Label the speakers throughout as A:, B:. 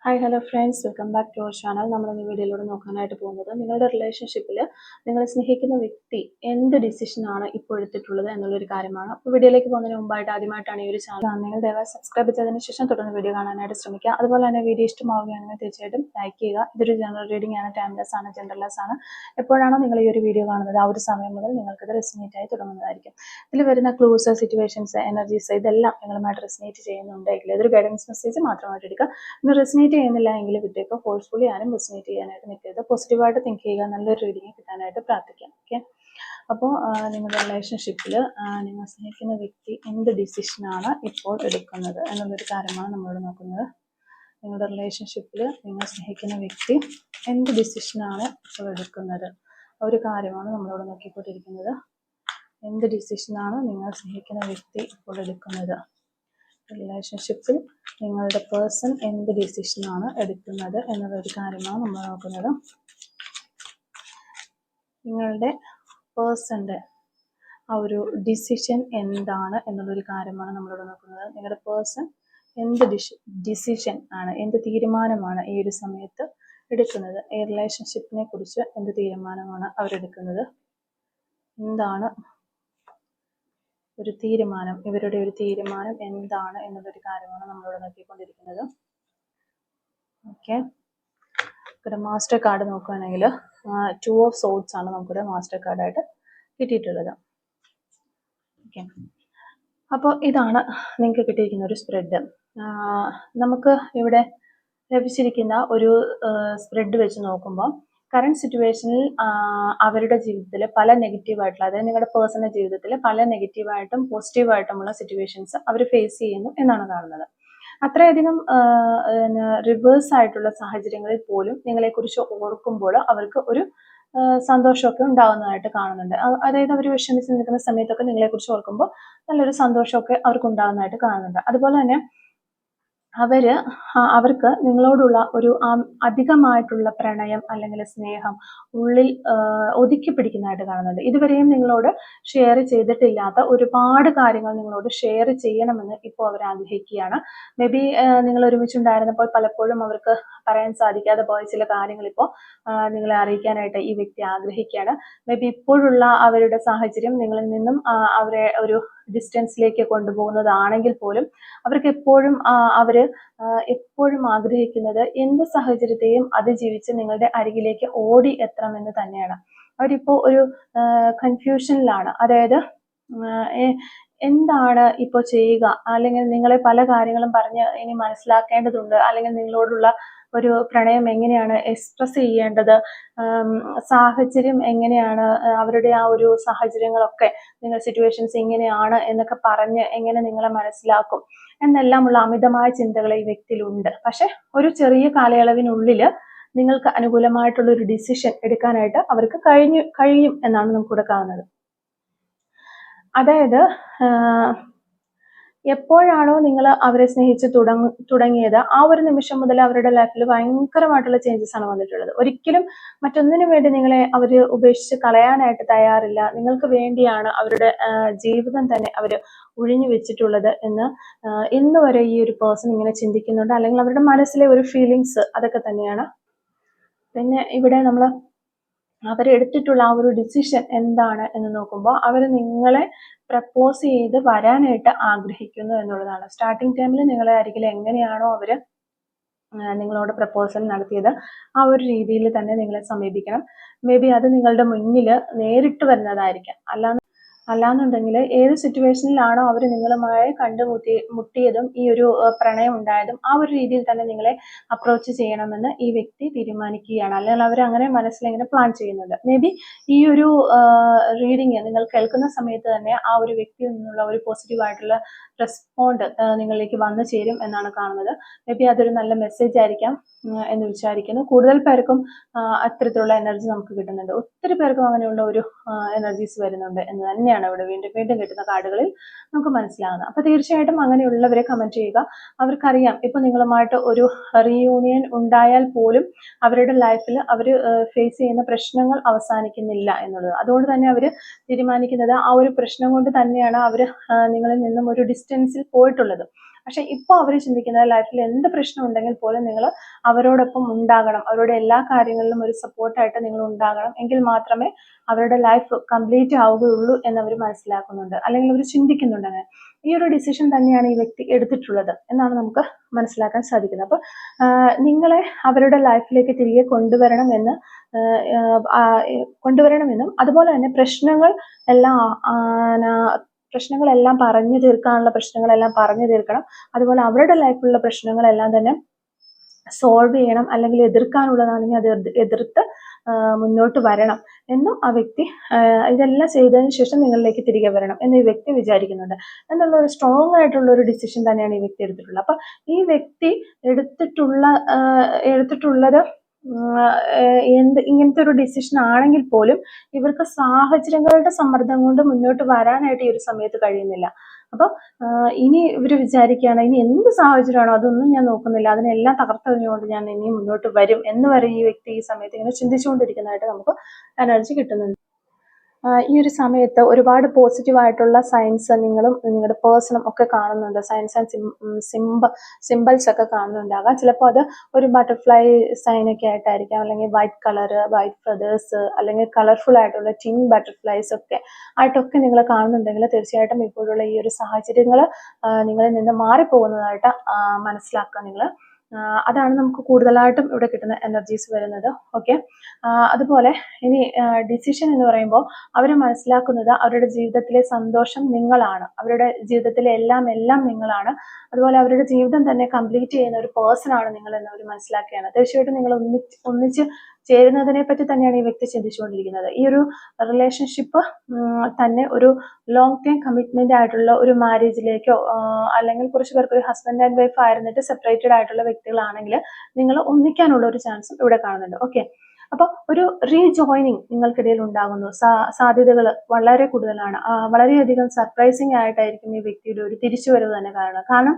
A: Hi hello friends, welcome back to our channel. നമ്മൾ ഈ വീഡിയോയിലൂടെ നോക്കാനായിട്ട് പോകുന്നത് നിങ്ങളുടെ റിലേഷൻഷിപ്പിൽ നിങ്ങൾ സ്നേഹിക്കുന്ന വ്യക്തി എന്ത് ഡിസിഷനാണ് ഇപ്പോൾ എടുത്തിട്ടുള്ളത് എന്നുള്ളൊരു കാര്യമാണ്. അപ്പോൾ വീഡിയോയിലേക്ക് പോകുന്നതിന് മുമ്പായിട്ട് ആദ്യമായിട്ടാണ് ഈ ഒരു ചാനൽ നിങ്ങൾ ദയവായി സബ്സ്ക്രൈബ് ചെയ്തതിന് ശേഷം തുടർന്ന് വീഡിയോ കാണാനായിട്ട് ശ്രമിക്കുക. അതുപോലെ തന്നെ വീഡിയോ ഇഷ്ടമാവുകയാണെങ്കിൽ തീർച്ചയായിട്ടും ലൈക്ക് ചെയ്യുക. ഇതൊരു ജനറൽ റീഡിംഗ് ആണ്, ടൈംലെസ് ആണ്, ജെൻഡർലെസ് ആണ്. എപ്പോഴാണോ നിങ്ങൾ ഈ ഒരു വീഡിയോ കാണുന്നത് ആ ഒരു സമയം മുതൽ നിങ്ങൾക്കത് റെസിനേറ്റ് ആയി തുടങ്ങുന്നതായിരിക്കും. ഇതിൽ വരുന്ന ക്ലൂസ്, സിറ്റുവേഷൻസ്, എനർജീസ് ഇതെല്ലാം നിങ്ങളുമായിട്ട് റെസിനേറ്റ് ചെയ്യുന്നുണ്ടെങ്കിൽ ഇതൊരു ഗൈഡൻസ് മെസ്സേജ് മാത്രമായിട്ട് എടുക്കുക. ഇന്ന് റെസിനേറ്റ് ചെയ്യുന്നില്ല എങ്കിൽ വിട്ടേക്ക്. ഫോഴ്സ്ഫുള്ളി ആരും റെസിനേറ്റ് ചെയ്യാനായിട്ട് നിൽക്കരുത്. പോസിറ്റീവായിട്ട് തിങ്ക് ചെയ്യുക, നല്ലൊരു റീഡിങ് കിട്ടാനായിട്ട് പ്രാർത്ഥിക്കാം. ഓക്കെ, അപ്പോൾ നിങ്ങളുടെ റിലേഷൻഷിപ്പിൽ നിങ്ങൾ സ്നേഹിക്കുന്ന വ്യക്തി എന്ത് ഡിസിഷനാണ് ഇപ്പോൾ എടുക്കുന്നത് എന്നുള്ളൊരു കാര്യമാണ് നമ്മളോട് നോക്കുന്നത്. നിങ്ങളുടെ റിലേഷൻഷിപ്പിൽ നിങ്ങൾ സ്നേഹിക്കുന്ന വ്യക്തി എന്ത് ഡിസിഷനാണ് ഇപ്പോൾ എടുക്കുന്നത് ഒരു കാര്യമാണ് നമ്മളോട് നോക്കിക്കൊണ്ടിരിക്കുന്നത്. എന്ത് ഡിസിഷനാണ് നിങ്ങൾ സ്നേഹിക്കുന്ന വ്യക്തി ഇപ്പോൾ എടുക്കുന്നത്? റിലേഷൻഷിപ്പിൽ നിങ്ങളുടെ പേഴ്സൺ എന്ത് ഡിസിഷനാണ് എടുക്കുന്നത് എന്നുള്ളൊരു കാര്യമാണ് നമ്മൾ നോക്കുന്നത്. നിങ്ങളുടെ പേഴ്സൻ്റെ ആ ഒരു ഡിസിഷൻ എന്താണ് എന്നുള്ളൊരു കാര്യമാണ് നമ്മളോട് നോക്കുന്നത്. നിങ്ങളുടെ പേഴ്സൺ എന്ത് ഡിസിഷൻ ആണ്, എന്ത് തീരുമാനമാണ് ഈ ഒരു സമയത്ത് എടുക്കുന്നത്? ഈ റിലേഷൻഷിപ്പിനെ കുറിച്ച് എന്ത് തീരുമാനമാണ് അവരെടുക്കുന്നത്? എന്താണ് ഒരു തീരുമാനം, ഇവരുടെ ഒരു തീരുമാനം എന്താണ് എന്നുള്ളൊരു കാര്യമാണ് നമ്മളോട് നോക്കിക്കൊണ്ടിരിക്കുന്നത്. ഓക്കെ, ഇവിടെ മാസ്റ്റർ കാർഡ് നോക്കുകയാണെങ്കിൽ 2 ഓഫ് സോർഡ്സ് ആണ് നമുക്കിവിടെ മാസ്റ്റർ കാർഡായിട്ട് കിട്ടിയിട്ടുള്ളത്. ഓക്കെ, അപ്പോൾ ഇതാണ് നിങ്ങൾക്ക് കിട്ടിയിരിക്കുന്ന ഒരു സ്പ്രെഡ്. നമുക്ക് ഇവിടെ ലഭിച്ചിരിക്കുന്ന ഒരു സ്പ്രെഡ് വെച്ച് നോക്കുമ്പോൾ കറണ്ട് സിറ്റുവേഷനിൽ അവരുടെ ജീവിതത്തിൽ പല നെഗറ്റീവായിട്ടുള്ള, അതായത് നിങ്ങളുടെ പേഴ്സണൽ ജീവിതത്തിൽ പല നെഗറ്റീവായിട്ടും പോസിറ്റീവായിട്ടുമുള്ള സിറ്റുവേഷൻസ് അവർ ഫേസ് ചെയ്യുന്നു എന്നാണ് കാണുന്നത്. അത്രയധികം റിവേഴ്സ് ആയിട്ടുള്ള സാഹചര്യങ്ങളിൽ പോലും നിങ്ങളെക്കുറിച്ച് ഓർക്കുമ്പോൾ അവർക്ക് ഒരു സന്തോഷമൊക്കെ ഉണ്ടാകുന്നതായിട്ട് കാണുന്നുണ്ട്. അതായത് അവർ വിഷമിച്ച് നിൽക്കുന്ന സമയത്തൊക്കെ നിങ്ങളെക്കുറിച്ച് ഓർക്കുമ്പോൾ നല്ലൊരു സന്തോഷമൊക്കെ അവർക്ക് ഉണ്ടാകുന്നതായിട്ട് കാണുന്നുണ്ട്. അതുപോലെ തന്നെ അവർക്ക് നിങ്ങളോടുള്ള ഒരു അധികമായിട്ടുള്ള പ്രണയം അല്ലെങ്കിൽ സ്നേഹം ഉള്ളിൽ ഒതുക്കി പിടിക്കുന്നതായിട്ട് കാണുന്നുണ്ട്. ഇതുവരെയും നിങ്ങളോട് ഷെയർ ചെയ്തിട്ടില്ലാത്ത ഒരുപാട് കാര്യങ്ങൾ നിങ്ങളോട് ഷെയർ ചെയ്യണമെന്ന് ഇപ്പോൾ അവർ ആഗ്രഹിക്കുകയാണ്. മേ ബി നിങ്ങൾ ഒരുമിച്ചുണ്ടായിരുന്നപ്പോൾ പലപ്പോഴും അവർക്ക് പറയാൻ സാധിക്കാതെ പോയ ചില കാര്യങ്ങൾ ഇപ്പോൾ നിങ്ങളെ അറിയിക്കാനായിട്ട് ഈ വ്യക്തി ആഗ്രഹിക്കുകയാണ്. മേ ബി ഇപ്പോഴുള്ള അവരുടെ സാഹചര്യം നിങ്ങളിൽ നിന്നും അവരെ ഒരു ഡിസ്റ്റൻസിലേക്ക് കൊണ്ടുപോകുന്നതാണെങ്കിൽ പോലും അവർക്ക് എപ്പോഴും എപ്പോഴും ആഗ്രഹിക്കുന്നത് എന്ത് സാഹചര്യത്തെയും അതിജീവിച്ച് നിങ്ങളുടെ അരികിലേക്ക് ഓടി എത്തണമെന്ന് തന്നെയാണ്. അവരിപ്പോൾ ഒരു കൺഫ്യൂഷനിലാണ്. അതായത് എന്താണ് ഇപ്പോൾ ചെയ്യുക, അല്ലെങ്കിൽ നിങ്ങളെ പല കാര്യങ്ങളും പറഞ്ഞ് ഇനി മനസ്സിലാക്കേണ്ടതുണ്ട്, അല്ലെങ്കിൽ നിങ്ങളോടുള്ള ഒരു പ്രണയം എങ്ങനെയാണ് എക്സ്പ്രസ് ചെയ്യേണ്ടത്, സാഹചര്യം എങ്ങനെയാണ്, അവരുടെ ആ ഒരു സാഹചര്യങ്ങളൊക്കെ നിങ്ങൾ സിറ്റുവേഷൻസ് ഇങ്ങനെയാണ് എന്നൊക്കെ പറഞ്ഞ് എങ്ങനെ നിങ്ങളെ മനസ്സിലാക്കും എന്നെല്ലാമുള്ള അമിതമായ ചിന്തകൾ ഈ വ്യക്തിയിലുണ്ട്. പക്ഷെ ഒരു ചെറിയ കാലയളവിനുള്ളിൽ നിങ്ങൾക്ക് അനുകൂലമായിട്ടുള്ള ഒരു ഡിസിഷൻ എടുക്കാനായിട്ട് അവർക്ക് കഴിയും എന്നാണ് നമുക്കിവിടെ കാണുന്നത്. അതായത് എപ്പോഴാണോ നിങ്ങൾ അവരെ സ്നേഹിച്ച് തുടങ്ങിയത് ആ ഒരു നിമിഷം മുതൽ അവരുടെ ലൈഫിൽ ഭയങ്കരമായിട്ടുള്ള ചേഞ്ചസ് ആണ് വന്നിട്ടുള്ളത്. ഒരിക്കലും മറ്റൊന്നിനു വേണ്ടി നിങ്ങളെ അവർ ഉപേക്ഷിച്ച് കളയാനായിട്ട് തയ്യാറില്ല. നിങ്ങൾക്ക് വേണ്ടിയാണ് അവരുടെ ജീവിതം തന്നെ അവർ ഒഴിഞ്ഞു വെച്ചിട്ടുള്ളത് എന്ന് ഇന്ന് വരെ ഈ ഒരു പേഴ്സൺ ഇങ്ങനെ ചിന്തിക്കുന്നുണ്ട്. അല്ലെങ്കിൽ അവരുടെ മനസ്സിലെ ഒരു ഫീലിങ്സ് അതൊക്കെ തന്നെയാണ്. പിന്നെ ഇവിടെ നമ്മൾ അവരെടുത്തിട്ടുള്ള ആ ഒരു ഡിസിഷൻ എന്താണ് എന്ന് നോക്കുമ്പോൾ അവർ നിങ്ങളെ പ്രപ്പോസ് ചെയ്ത് വരാനായിട്ട് ആഗ്രഹിക്കുന്നു എന്നുള്ളതാണ്. സ്റ്റാർട്ടിങ് ടൈമിൽ നിങ്ങളെ അരികിൽ എങ്ങനെയാണോ അവർ നിങ്ങളോട് പ്രപ്പോസൽ നടത്തിയത് ആ ഒരു രീതിയിൽ തന്നെ നിങ്ങളെ സമീപിക്കണം. മേ ബി അത് നിങ്ങളുടെ മുന്നിൽ നേരിട്ട് വരുന്നതായിരിക്കാം. അല്ലാന്നുണ്ടെങ്കിൽ ഏത് സിറ്റുവേഷനിലാണോ അവർ നിങ്ങളുമായി മുട്ടിയതും ഈ ഒരു പ്രണയം ഉണ്ടായതും ആ ഒരു രീതിയിൽ തന്നെ നിങ്ങളെ അപ്രോച്ച് ചെയ്യണമെന്ന് ഈ വ്യക്തി തീരുമാനിക്കുകയാണ്. അല്ലെങ്കിൽ അവർ അങ്ങനെ മനസ്സിലിങ്ങനെ പ്ലാൻ ചെയ്യുന്നുണ്ട്. മേ ബി ഈ ഒരു റീഡിങ് നിങ്ങൾ കേൾക്കുന്ന സമയത്ത് തന്നെ ആ ഒരു വ്യക്തിയിൽ നിന്നുള്ള ഒരു പോസിറ്റീവായിട്ടുള്ള റെസ്പോണ്ട് നിങ്ങളിലേക്ക് വന്നു ചേരും എന്നാണ് കാണുന്നത്. മേ ബി അതൊരു നല്ല മെസ്സേജ് ആയിരിക്കാം എന്ന് വിചാരിക്കുന്നു. കൂടുതൽ പേർക്കും അത്തരത്തിലുള്ള എനർജി നമുക്ക് കിട്ടുന്നുണ്ട്. ഒത്തിരി പേർക്കും അങ്ങനെയുള്ള ഒരു എനർജീസ് വരുന്നുണ്ട് എന്ന് തന്നെയാണ് ഇവിടെ വീണ്ടും വീണ്ടും കിട്ടുന്ന കാർഡുകളിൽ നമുക്ക് മനസ്സിലാകുന്നത്. അപ്പോൾ തീർച്ചയായിട്ടും അങ്ങനെയുള്ളവരെ കമന്റ് ചെയ്യുക. അവർക്കറിയാം ഇപ്പൊ നിങ്ങളുമായിട്ട് ഒരു റീയൂണിയൻ ഉണ്ടായാൽ പോലും അവരുടെ ലൈഫിൽ അവർ ഫേസ് ചെയ്യുന്ന പ്രശ്നങ്ങൾ അവസാനിക്കുന്നില്ല എന്നുള്ളത്. അതുകൊണ്ട് തന്നെ അവർ തീരുമാനിക്കുന്നത് ആ ഒരു പ്രശ്നം കൊണ്ട് തന്നെയാണ് അവർ നിങ്ങളിൽ നിന്നും ഒരു ഡിസ്റ്റൻസിൽ പോയിട്ടുള്ളത്. പക്ഷെ ഇപ്പോൾ അവർ ചിന്തിക്കുന്നത് ലൈഫിൽ എന്ത് പ്രശ്നം ഉണ്ടെങ്കിൽ പോലും നിങ്ങൾ അവരോടൊപ്പം ഉണ്ടാകണം, അവരുടെ എല്ലാ കാര്യങ്ങളിലും ഒരു സപ്പോർട്ടായിട്ട് നിങ്ങൾ ഉണ്ടാകണം. എങ്കിൽ മാത്രമേ അവരുടെ ലൈഫ് കംപ്ലീറ്റ് ആവുകയുള്ളൂ എന്നവർ മനസ്സിലാക്കുന്നുണ്ട്, അല്ലെങ്കിൽ അവർ ചിന്തിക്കുന്നുണ്ട്. അങ്ങനെ ഈ ഒരു ഡിസിഷൻ തന്നെയാണ് ഈ വ്യക്തി എടുത്തിട്ടുള്ളത് എന്നാണ് നമുക്ക് മനസ്സിലാക്കാൻ സാധിക്കുന്നത്. അപ്പൊ നിങ്ങളെ അവരുടെ ലൈഫിലേക്ക് തിരികെ കൊണ്ടുവരണമെന്നും അതുപോലെ തന്നെ പ്രശ്നങ്ങളെല്ലാം പറഞ്ഞു തീർക്കാനുള്ള പ്രശ്നങ്ങളെല്ലാം പറഞ്ഞു തീർക്കണം. അതുപോലെ അവരുടെ ലൈഫിലുള്ള പ്രശ്നങ്ങളെല്ലാം തന്നെ സോൾവ് ചെയ്യണം, അല്ലെങ്കിൽ എതിർക്കാനുള്ളതാണെങ്കിൽ അത് എതിർത്ത് മുന്നോട്ട് വരണം എന്നും ആ വ്യക്തി, ഇതെല്ലാം ചെയ്തതിനു ശേഷം നിങ്ങളിലേക്ക് തിരികെ വരണം എന്ന് ഈ വ്യക്തി വിചാരിക്കുന്നുണ്ട് എന്നുള്ള ഒരു സ്ട്രോങ് ആയിട്ടുള്ള ഒരു ഡിസിഷൻ തന്നെയാണ് ഈ വ്യക്തി എടുത്തിട്ടുള്ളത്. അപ്പൊ ഈ വ്യക്തി എടുത്തിട്ടുള്ളത് ഇങ്ങനത്തെ ഒരു ഡിസിഷൻ ആണെങ്കിൽ പോലും ഇവർക്ക് സാഹചര്യങ്ങളുടെ സമ്മർദ്ദം കൊണ്ട് മുന്നോട്ട് വരാനായിട്ട് ഈ ഒരു സമയത്ത് കഴിയുന്നില്ല. അപ്പൊ ഇനി ഇവര് വിചാരിക്കുകയാണ്, ഇനി എന്ത് സാഹചര്യമാണോ അതൊന്നും ഞാൻ നോക്കുന്നില്ല, അതിനെല്ലാം തകർത്തെറിഞ്ഞുകൊണ്ട് ഞാൻ ഇനി മുന്നോട്ട് വരും എന്ന് വരെ ഈ വ്യക്തി ഈ സമയത്ത് ഇങ്ങനെ ചിന്തിച്ചുകൊണ്ടിരിക്കുന്നതായിട്ട് നമുക്ക് എനർജി കിട്ടുന്നുണ്ട്. ഈ ഒരു സമയത്ത് ഒരുപാട് പോസിറ്റീവ് ആയിട്ടുള്ള സയൻസ് നിങ്ങളും നിങ്ങളുടെ പേഴ്സണും ഒക്കെ കാണുന്നുണ്ട്. സയൻസ് ആൻഡ് സിമ്പിൾസ് ഒക്കെ കാണുന്നുണ്ടാകാം. ചിലപ്പോൾ അത് ഒരു ബട്ടർഫ്ലൈ സൈൻ ഒക്കെ ആയിട്ടായിരിക്കാം, അല്ലെങ്കിൽ വൈറ്റ് കളറ്, വൈറ്റ് ഫെതേഴ്സ്, അല്ലെങ്കിൽ കളർഫുൾ ആയിട്ടുള്ള ടിൻ ബട്ടർഫ്ലൈസ് ഒക്കെ ആയിട്ടൊക്കെ നിങ്ങൾ കാണുന്നുണ്ടെങ്കിൽ തീർച്ചയായിട്ടും ഇപ്പോഴുള്ള ഈ ഒരു സാഹചര്യങ്ങൾ നിങ്ങളിൽ നിന്ന് മാറിപ്പോകുന്നതായിട്ട് മനസ്സിലാക്കുക നിങ്ങൾ. അതാണ് നമുക്ക് കൂടുതലായിട്ടും ഇവിടെ കിട്ടുന്ന എനർജീസ് വരുന്നത്. ഓക്കെ, അതുപോലെ ഇനി ഡിസിഷൻ എന്ന് പറയുമ്പോൾ അവർ മനസ്സിലാക്കുന്നത് അവരുടെ ജീവിതത്തിലെ സന്തോഷം നിങ്ങളാണ്, അവരുടെ ജീവിതത്തിലെ എല്ലാം നിങ്ങളാണ്. അതുപോലെ അവരുടെ ജീവിതം തന്നെ കംപ്ലീറ്റ് ചെയ്യുന്ന ഒരു പേഴ്സൺ ആണ് നിങ്ങൾ എന്ന് അവർ മനസ്സിലാക്കുകയാണ്. തീർച്ചയായിട്ടും നിങ്ങൾ ഒന്നിച്ച് ചേരുന്നതിനെ പറ്റി തന്നെയാണ് ഈ വ്യക്തി ചിന്തിച്ചുകൊണ്ടിരിക്കുന്നത്. ഈ ഒരു റിലേഷൻഷിപ്പ് തന്നെ ഒരു ലോങ് ടൈം കമ്മിറ്റ്മെന്റ് ആയിട്ടുള്ള ഒരു മാരേജിലേക്കോ, അല്ലെങ്കിൽ കുറച്ച് പേർക്ക് ഒരു ഹസ്ബൻഡ് ആൻഡ് വൈഫ് ആയിരുന്നിട്ട് സെപ്പറേറ്റഡ് ആയിട്ടുള്ള വ്യക്തികളാണെങ്കിൽ നിങ്ങൾ ഒന്നിക്കാനുള്ള ഒരു ചാൻസും ഇവിടെ കാണുന്നുണ്ട്. ഓക്കെ, അപ്പൊ ഒരു റീജോയിനിങ് നിങ്ങൾക്കിടയിൽ ഉണ്ടാകുന്നു, സാധ്യതകൾ വളരെ കൂടുതലാണ്. വളരെയധികം സർപ്രൈസിങ് ആയിട്ടായിരിക്കും ഈ വ്യക്തിയുടെ ഒരു തിരിച്ചുവരവ് തന്നെ കാരണം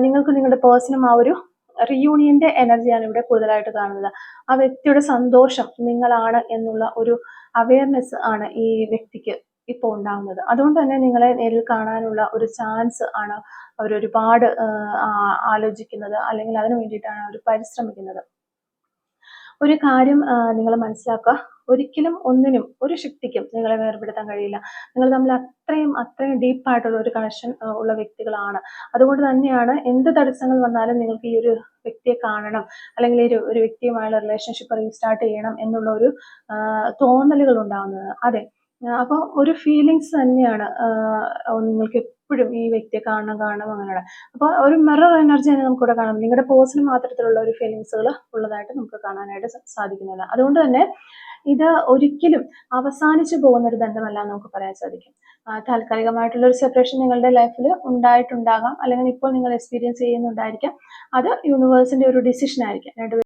A: നിങ്ങൾക്ക് നിങ്ങളുടെ പേഴ്സണും ആ ഒരു റിയൂണിയന്റെ എനർജിയാണ് ഇവിടെ കൂടുതലായിട്ട് കാണുന്നത്. ആ വ്യക്തിയുടെ സന്തോഷം നിങ്ങളാണ് എന്നുള്ള ഒരു അവയർനെസ് ആണ് ഈ വ്യക്തിക്ക് ഇപ്പോൾ ഉണ്ടാകുന്നത്. അതുകൊണ്ട് തന്നെ നിങ്ങളെ നേരിൽ കാണാനുള്ള ഒരു ചാൻസ് ആണ് അവർ ഒരുപാട് ആലോചിക്കുന്നത്, അല്ലെങ്കിൽ അതിനു വേണ്ടിയിട്ടാണ് അവർ പരിശ്രമിക്കുന്നത്. ഒരു കാര്യം നിങ്ങൾ മനസ്സിലാക്കുക, ഒരിക്കലും ഒന്നിനും ഒരു ശക്തിക്കും നിങ്ങളെ വേർപെടുത്താൻ കഴിയില്ല. നിങ്ങൾ തമ്മിൽ അത്രയും ഡീപ്പായിട്ടുള്ള ഒരു കണക്ഷൻ ഉള്ള വ്യക്തികളാണ്. അതുകൊണ്ട് തന്നെയാണ് എന്ത് തടസ്സങ്ങൾ വന്നാലും നിങ്ങൾക്ക് ഈ ഒരു വ്യക്തിയെ കാണണം, അല്ലെങ്കിൽ ഒരു വ്യക്തിയുമായുള്ള റിലേഷൻഷിപ്പ് റീസ്റ്റാർട്ട് ചെയ്യണം എന്നുള്ള ഒരു തോന്നലുകൾ ഉണ്ടാകുന്നത്. അതെ, അപ്പോൾ ഒരു ഫീലിങ്സ് തന്നെയാണ് നിങ്ങൾക്ക് എപ്പോഴും ഈ വ്യക്തിയെ കാണണം അങ്ങനെയുള്ള. അപ്പോൾ ഒരു മിറർ എനർജി തന്നെ നമുക്കിവിടെ കാണാം. നിങ്ങളുടെ പേഴ്സണൽ മാത്രത്തിലുള്ള ഒരു ഫീലിങ്സുകൾ ഉള്ളതായിട്ട് നമുക്ക് കാണാനായിട്ട് സാധിക്കുന്നില്ല. അതുകൊണ്ട് തന്നെ ഇത് ഒരിക്കലും അവസാനിച്ചു പോകുന്ന ഒരു ബന്ധമല്ല നമുക്ക് പറയാൻ സാധിക്കും. താൽക്കാലികമായിട്ടുള്ള ഒരു സെപ്പറേഷൻ നിങ്ങളുടെ ലൈഫിൽ ഉണ്ടായിട്ടുണ്ടാകാം, അല്ലെങ്കിൽ ഇപ്പോൾ നിങ്ങൾ എക്സ്പീരിയൻസ് ചെയ്യുന്നുണ്ടായിരിക്കാം. അത് യൂണിവേഴ്സിന്റെ ഒരു ഡിസിഷൻ ആയിരിക്കാം.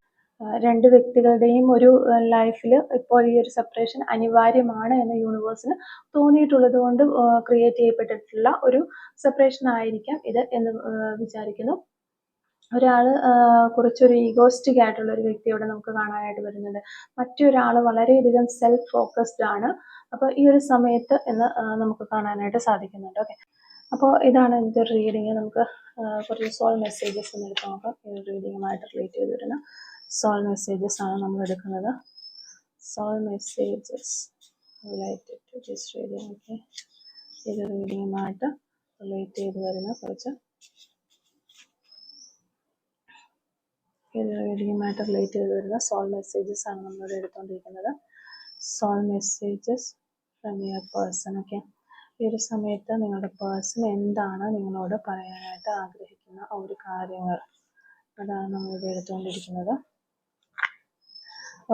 A: രണ്ട് വ്യക്തികളുടെയും ഒരു ലൈഫിൽ ഇപ്പോൾ ഈ ഒരു സെപ്പറേഷൻ അനിവാര്യമാണ് എന്ന് യൂണിവേഴ്സിന് തോന്നിയിട്ടുള്ളത് കൊണ്ട് ക്രിയേറ്റ് ചെയ്യപ്പെട്ടിട്ടുള്ള ഒരു സെപ്പറേഷൻ ആയിരിക്കാം ഇത് എന്ന് വിചാരിക്കുന്നു. ഒരാള് കുറച്ചൊരു ഈഗോസ്റ്റിക് ആയിട്ടുള്ള ഒരു വ്യക്തിയോടെ നമുക്ക് കാണാനായിട്ട് വരുന്നുണ്ട്. മറ്റൊരാൾ വളരെയധികം സെൽഫ് ഫോക്കസ്ഡ് ആണ്. അപ്പോൾ ഈ ഒരു സമയത്ത് എന്ന് നമുക്ക് കാണാനായിട്ട് സാധിക്കുന്നുണ്ട്. ഓക്കെ, അപ്പോൾ ഇതാണ് എൻ്റെ ഒരു റീഡിങ്. നമുക്ക് കുറച്ച് സോൾ മെസ്സേജസ് ഒന്ന് എടുത്ത് നോക്കാം. ഈ ഒരു റീഡിങ്ങുമായിട്ട് റിലേറ്റ് ചെയ്ത് വരുന്ന സോൾ മെസ്സേജസ് ആണ് നമ്മൾ എടുക്കുന്നത്. Soul messages related to this reading. Okay, ഇത് റീഡിങ്ങുമായിട്ട് റിലേറ്റ് ചെയ്ത് വരുന്ന കുറച്ച് റീഡിങ്ങുമായിട്ട് റിലേറ്റ് ചെയ്ത് വരുന്ന സോൾ മെസ്സേജസ് ആണ് നമ്മളിവിടെ എടുത്തുകൊണ്ടിരിക്കുന്നത്. Soul messages from your person. Okay, ഈ ഒരു സമയത്ത് നിങ്ങളുടെ പേഴ്സൺ എന്താണ് നിങ്ങളോട് പറയാനായിട്ട് ആഗ്രഹിക്കുന്ന ഒരു കാര്യങ്ങൾ, അതാണ് നമ്മളിവിടെ എടുത്തുകൊണ്ടിരിക്കുന്നത്.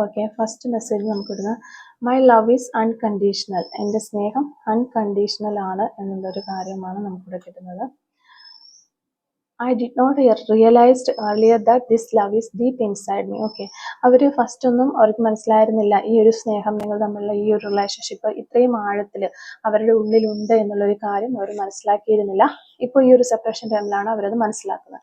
A: ഓക്കെ, ഫസ്റ്റ് മെസ്സേജ് നമുക്കിടുന്ന മൈ ലവ് ഈസ് അൺകണ്ടീഷണൽ. എൻ്റെ സ്നേഹം അൺകണ്ടീഷണൽ ആണ് എന്നുള്ളൊരു കാര്യമാണ് നമുക്കിവിടെ കിട്ടുന്നത്. I did not realized earlier that this love is deep inside me. Okay, അവർ ഫസ്റ്റ് ഒന്നും അവർക്ക് മനസ്സിലായിരുന്നില്ല ഈ ഒരു സ്നേഹം, നിങ്ങൾ തമ്മിലുള്ള ഈ ഒരു റിലേഷൻഷിപ്പ് ഇത്രയും ആഴത്തിൽ അവരുടെ ഉള്ളിലുണ്ട് എന്നുള്ളൊരു കാര്യം അവർ മനസ്സിലാക്കിയിരുന്നില്ല. ഇപ്പോൾ ഈ ഒരു സെപ്പറേഷൻ ടൈമിലാണ് അവരത് മനസ്സിലാക്കുന്നത്.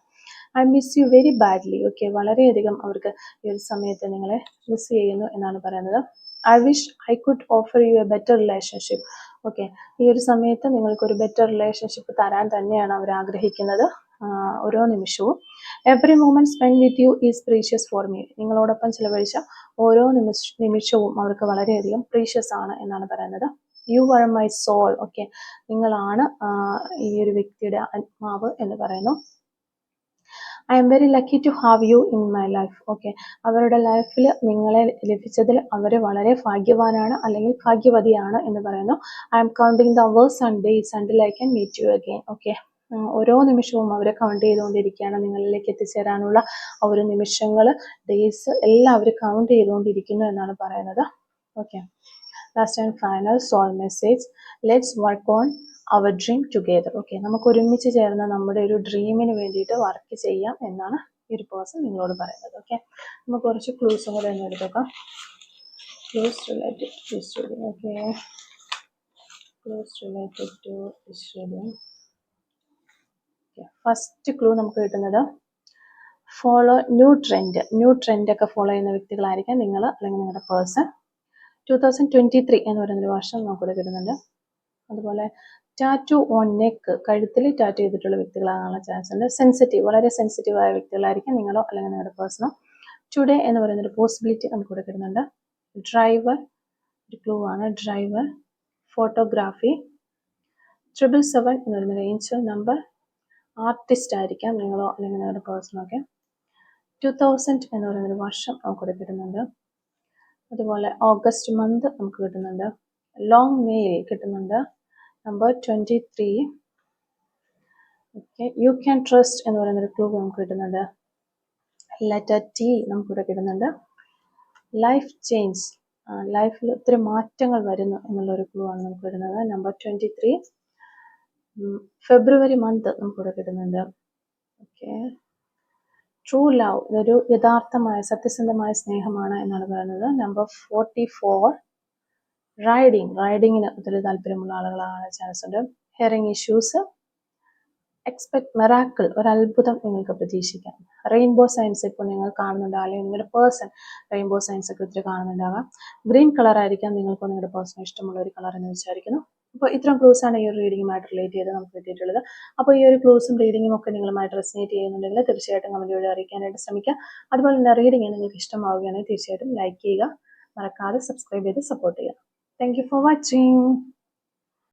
A: I miss you very badly. Okay, വളരെയധികം അവർക്ക് ഈ ഒരു സമയത്ത് നിങ്ങളെ മിസ് ചെയ്യുന്നു എന്നാണ് പറയുന്നത്. I wish I could offer you a better relationship. Okay, ഈ ഒരു സമയത്ത് നിങ്ങൾക്കൊരു ബെറ്റർ റിലേഷൻഷിപ്പ് തരാൻ തന്നെയാണ് അവർ ആഗ്രഹിക്കുന്നത് ഓരോ നിമിഷവും. Every moment spend with you is precious for me. നിങ്ങളോടൊപ്പം ചിലവഴിച്ച ഓരോ നിമിഷവും അവർക്ക് വളരെയധികം പ്രീഷ്യസ് ആണ് എന്നാണ് പറയുന്നത്. You are my soul. Okay, നിങ്ങളാണ് ഈ ഒരു വ്യക്തിയുടെ ആത്മാവ് എന്ന് പറയുന്നു. I'm very lucky to have you in my life. Okay, അവരുടെ ലൈഫിൽ നിങ്ങളെ ലഭിച്ചതിൽ അവർ വളരെ ഭാഗ്യവാനാണ് അല്ലെങ്കിൽ ഭാഗ്യവതിയാണ് എന്ന് പറയുന്നു. I'm counting the hours and days until I can meet you again. Okay, ഓരോ നിമിഷവും അവരെ കൗണ്ട് ചെയ്തുകൊണ്ടിരിക്കുകയാണ്. നിങ്ങളിലേക്ക് എത്തിച്ചേരാനുള്ള ആ ഒരു നിമിഷങ്ങൾ, ഡേയ്സ് എല്ലാം അവർ കൗണ്ട് ചെയ്തുകൊണ്ടിരിക്കുന്നു എന്നാണ് പറയുന്നത്. Okay, last and final soul message, let's work on our dream together. Okay, നമുക്ക് ഒരുമിച്ച് ചേർന്ന് നമ്മുടെ ഒരു ഡ്രീമിന് വേണ്ടിയിട്ട് വർക്ക് ചെയ്യാം എന്നാണ് ഈ ഒരു പേഴ്സൺ നിങ്ങളോട് പറയുന്നത്. ഓക്കെ, നമുക്ക് കുറച്ച് ക്ലൂസും കൂടെ ഒന്ന് എടുത്തേക്കാം. Clues related to this reading. Okay, clues related to this reading. First clue നമുക്ക് കിട്ടുന്നത്, ഫോളോ ന്യൂ ട്രെൻഡ് ഒക്കെ ഫോളോ ചെയ്യുന്ന വ്യക്തികളായിരിക്കാം നിങ്ങൾ അല്ലെങ്കിൽ നിങ്ങളുടെ പേഴ്സൺ. 2023 എന്ന് പറയുന്നൊരു വർഷം നമുക്കിവിടെ കിട്ടുന്നുണ്ട്. അതുപോലെ ടാറ്റു ഓൺ നെക്ക്, കഴുത്തിൽ ടാറ്റു ചെയ്തിട്ടുള്ള വ്യക്തികളാകാനുള്ള ചാൻസ് ഉണ്ട്. സെൻസിറ്റീവ്, വളരെ സെൻസിറ്റീവ് ആയ വ്യക്തികളായിരിക്കും നിങ്ങളോ അല്ലെങ്കിൽ നിങ്ങളുടെ പേഴ്സണോ. ടുഡേ എന്ന് പറയുന്നൊരു പോസിബിലിറ്റി നമുക്കിവിടെ കിട്ടുന്നുണ്ട്. ഡ്രൈവർ, ഒരു ക്ലൂ ആണ്, ഡ്രൈവർ. ഫോട്ടോഗ്രാഫി. 777 എന്ന് പറയുന്നൊരു ഏഞ്ചൽ നമ്പർ. ആർട്ടിസ്റ്റ് ആയിരിക്കാം നിങ്ങളോ അല്ലെങ്കിൽ നിങ്ങളുടെ പേഴ്സണോ ഒക്കെ. 2000 എന്ന് പറയുന്നൊരു വർഷം നമുക്കിവിടെ കിട്ടുന്നുണ്ട്. അതുപോലെ ഓഗസ്റ്റ് മന്ത് നമുക്ക് കിട്ടുന്നുണ്ട്. ലോങ് മെയിൽ കിട്ടുന്നുണ്ട്. Number 23. Okay, you can trust എന്ന് പറയുന്നൊരു ക്ലൂ നമുക്ക് കിട്ടുന്നുണ്ട്. ലെറ്റർ ടി നമുക്കിവിടെ കിട്ടുന്നുണ്ട്. ലൈഫ് ചേഞ്ച്, ലൈഫിൽ ഒത്തിരി മാറ്റങ്ങൾ വരുന്നു എന്നുള്ളൊരു ക്ലൂ ആണ് നമുക്ക് കിട്ടുന്നത്. നമ്പർ 23. ഫെബ്രുവരി മന്ത് നമുക്കിവിടെ കിട്ടുന്നുണ്ട്. ഓക്കെ, ട്രൂ ലവ്, ഇതൊരു യഥാർത്ഥമായ സത്യസന്ധമായ സ്നേഹമാണ് എന്നാണ് പറയുന്നത്. നമ്പർ 44. റൈഡിങ്ങിന് ഒത്തിരി താല്പര്യമുള്ള ആളുകളാണ് ചാൻസ് ഉണ്ട്. Hearing issues. എക്സ്പെക്ട് മെറാക്കിൾ, ഒരു അത്ഭുതം നിങ്ങൾക്ക് പ്രതീക്ഷിക്കാം. റെയിൻബോ സൈൻസ് ഇപ്പോൾ നിങ്ങൾ കാണുന്നുണ്ട്, അല്ലെങ്കിൽ നിങ്ങളുടെ പേഴ്സൺ റെയിൻബോ സൈൻസ് ഒക്കെ ഒത്തിരി കാണുന്നുണ്ടാകാം. ഗ്രീൻ കളർ ആയിരിക്കാം നിങ്ങൾക്ക് നിങ്ങളുടെ പേഴ്സൺ ഇഷ്ടമുള്ള ഒരു കളർ എന്ന് വിചാരിക്കുന്നു. അപ്പോൾ ഇത്രയും ക്ലൂസ് ആണ് ഈ ഒരു റീഡിങ്ങുമായിട്ട് റിലേറ്റ് ചെയ്ത് നമുക്ക് കിട്ടിയിട്ടുള്ളത്. അപ്പോൾ ഈ ഒരു ക്ലൂസും റീഡിങ്ങും ഒക്കെ നിങ്ങളുമായിട്ട് റെസനേറ്റ് ചെയ്യുന്നുണ്ടെങ്കിൽ തീർച്ചയായിട്ടും കമന്റ് വഴി അറിയിക്കാനായിട്ട് ശ്രമിക്കുക. അതുപോലെ തന്നെ റീഡിങ് നിങ്ങൾക്ക് ഇഷ്ടമാവുകയാണെങ്കിൽ തീർച്ചയായിട്ടും ലൈക്ക് ചെയ്യുക, മറക്കാതെ സബ്സ്ക്രൈബ് ചെയ്ത് സപ്പോർട്ട് ചെയ്യുക. Thank you for watching.